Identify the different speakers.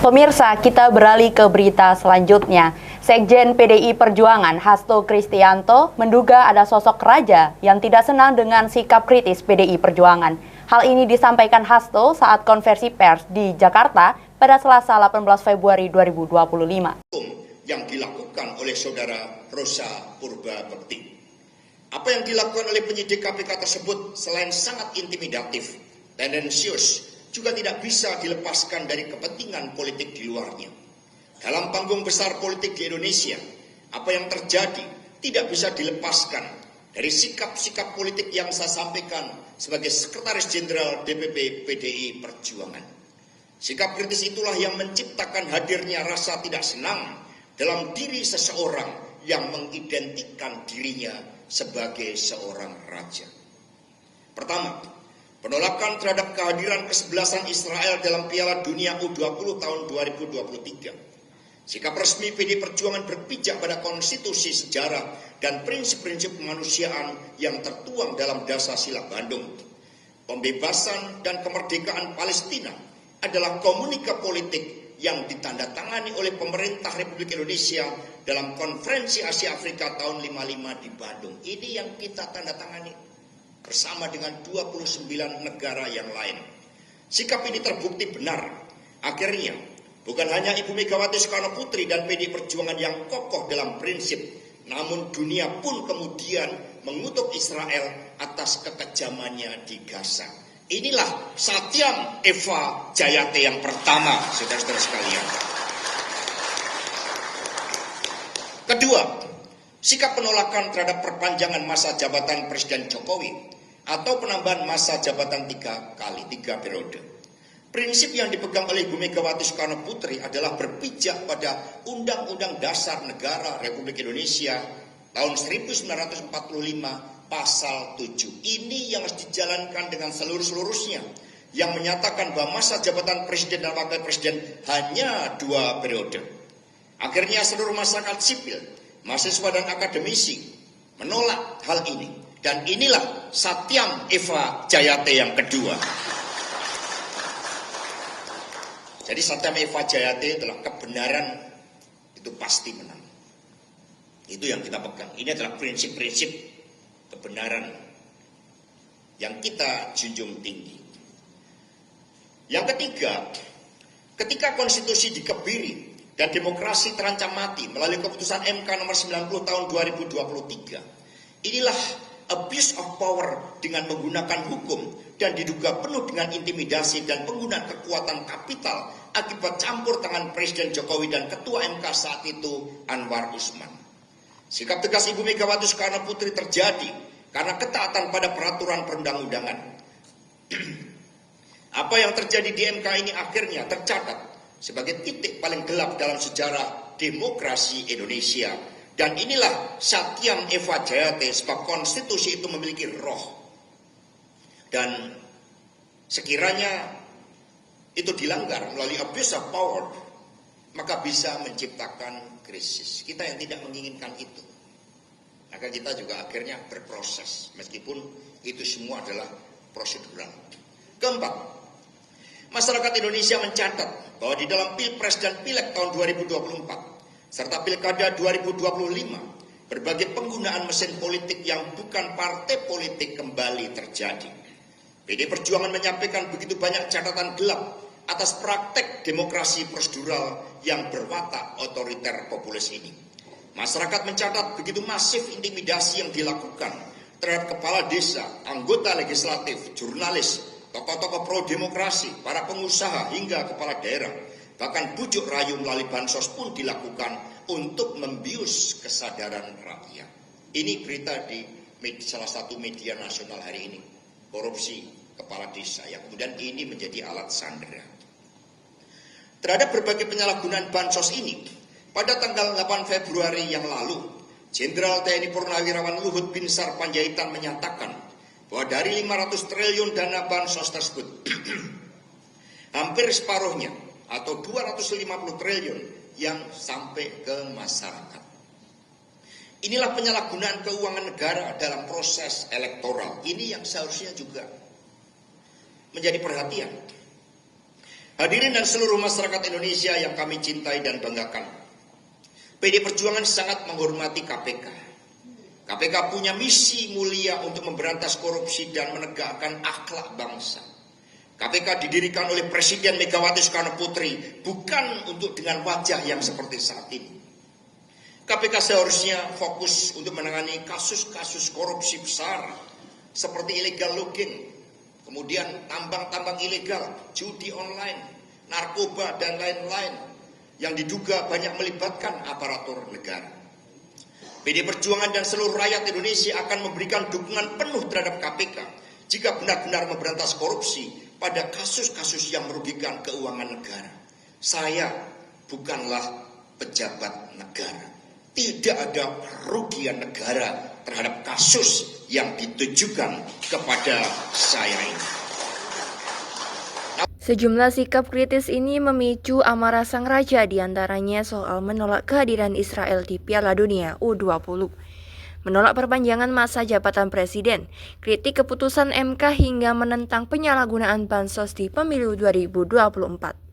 Speaker 1: Pemirsa, kita beralih ke berita selanjutnya. Sekjen PDI Perjuangan Hasto Kristianto menduga ada sosok raja yang tidak senang dengan sikap kritis PDI Perjuangan. Hal ini disampaikan Hasto saat konversi pers di Jakarta pada Selasa 18 Februari 2025.
Speaker 2: Yang dilakukan oleh saudara Rosa Purbabekti. Apa yang dilakukan oleh penyidik KPK tersebut selain sangat intimidatif, tendensius, juga tidak bisa dilepaskan dari kepentingan politik di luarnya. Dalam panggung besar politik di Indonesia, apa yang terjadi tidak bisa dilepaskan dari sikap-sikap politik yang saya sampaikan sebagai Sekretaris Jenderal DPP PDI Perjuangan. Sikap kritis itulah yang menciptakan hadirnya rasa tidak senang dalam diri seseorang yang mengidentikan dirinya sebagai seorang raja. Pertama, penolakan terhadap kehadiran kesebelasan Israel dalam Piala Dunia U20 tahun 2023. Sikap resmi PDI Perjuangan berpijak pada konstitusi sejarah dan prinsip-prinsip kemanusiaan yang tertuang dalam Dasar-Sila Bandung. Pembebasan dan kemerdekaan Palestina adalah komunika politik yang ditandatangani oleh pemerintah Republik Indonesia dalam Konferensi Asia Afrika tahun 55 di Bandung. Ini yang kita tandatangani bersama dengan 29 negara yang lain. Sikap ini terbukti benar. Akhirnya, bukan hanya Ibu Megawati Soekarno Putri dan PDI Perjuangan yang kokoh dalam prinsip, namun dunia pun kemudian mengutuk Israel atas kekejamannya di Gaza. Inilah Satyam Eva Jayate yang pertama, saudara-saudara sekalian. Kedua, sikap penolakan terhadap perpanjangan masa jabatan Presiden Jokowi atau penambahan masa jabatan 3 periode. Prinsip yang dipegang oleh Ibu Megawati Soekarno Putri adalah berpijak pada Undang-Undang Dasar Negara Republik Indonesia tahun 1945 pasal 7. Ini yang harus dijalankan dengan seluruh-seluruhnya, yang menyatakan bahwa masa jabatan Presiden dan Wakil Presiden hanya 2 periode. Akhirnya seluruh masyarakat sipil, mahasiswa dan akademisi menolak hal ini. Dan inilah Satyam Eva Jayate yang kedua. Jadi Satyam Eva Jayate adalah kebenaran itu pasti menang. Itu yang kita pegang. Ini adalah prinsip-prinsip kebenaran yang kita junjung tinggi. Yang ketiga, ketika konstitusi dikebiri dan demokrasi terancam mati melalui keputusan MK nomor 90 tahun 2023, inilah abuse of power dengan menggunakan hukum dan diduga penuh dengan intimidasi dan penggunaan kekuatan kapital akibat campur tangan Presiden Jokowi dan Ketua MK saat itu Anwar Usman. Sikap tegas Ibu Megawati Soekarno Putri terjadi karena ketaatan pada peraturan perundang-undangan. Apa yang terjadi di MK ini akhirnya tercatat sebagai titik paling gelap dalam sejarah demokrasi Indonesia. Dan inilah Satyam Eva Jayate, sebab konstitusi itu memiliki roh. Dan sekiranya itu dilanggar melalui abuse of power, maka bisa menciptakan krisis. Kita yang tidak menginginkan itu, maka kita juga akhirnya berproses, meskipun itu semua adalah prosedural. Keempat, masyarakat Indonesia mencatat bahwa di dalam Pilpres dan Pileg tahun 2024 serta Pilkada 2025, berbagai penggunaan mesin politik yang bukan partai politik kembali terjadi. PDI Perjuangan menyampaikan begitu banyak catatan gelap atas praktek demokrasi prosedural yang berwatak otoriter populis ini. Masyarakat mencatat begitu masif intimidasi yang dilakukan terhadap kepala desa, anggota legislatif, jurnalis, tokoh-tokoh pro-demokrasi, para pengusaha hingga kepala daerah. Bahkan bujuk rayu melalui bansos pun dilakukan untuk membius kesadaran rakyat. Ini berita di salah satu media nasional hari ini. Korupsi kepala desa yang kemudian ini menjadi alat sandera. Terhadap berbagai penyalahgunaan bansos ini, pada tanggal 8 Februari yang lalu, Jenderal TNI Purnawirawan Luhut Binsar Panjaitan menyatakan bahwa dari 500 triliun dana bansos tersebut, hampir separuhnya atau 250 triliun yang sampai ke masyarakat. Inilah penyalahgunaan keuangan negara dalam proses elektoral. Ini yang seharusnya juga menjadi perhatian. Hadirin dan seluruh masyarakat Indonesia yang kami cintai dan banggakan, PD Perjuangan sangat menghormati KPK. KPK punya misi mulia untuk memberantas korupsi dan menegakkan akhlak bangsa. KPK didirikan oleh Presiden Megawati Soekarno Putri bukan untuk dengan wajah yang seperti saat ini. KPK seharusnya fokus untuk menangani kasus-kasus korupsi besar seperti illegal logging, kemudian tambang-tambang ilegal, judi online, narkoba, dan lain-lain yang diduga banyak melibatkan aparatur negara. PD Perjuangan dan seluruh rakyat Indonesia akan memberikan dukungan penuh terhadap KPK jika benar-benar memberantas korupsi pada kasus-kasus yang merugikan keuangan negara. Saya bukanlah pejabat negara. Tidak ada kerugian negara terhadap kasus yang ditujukan kepada saya ini.
Speaker 3: Sejumlah sikap kritis ini memicu amarah sang raja, diantaranya soal menolak kehadiran Israel di Piala Dunia U20, menolak perpanjangan masa jabatan presiden, kritik keputusan MK hingga menentang penyalahgunaan bansos di pemilu 2024.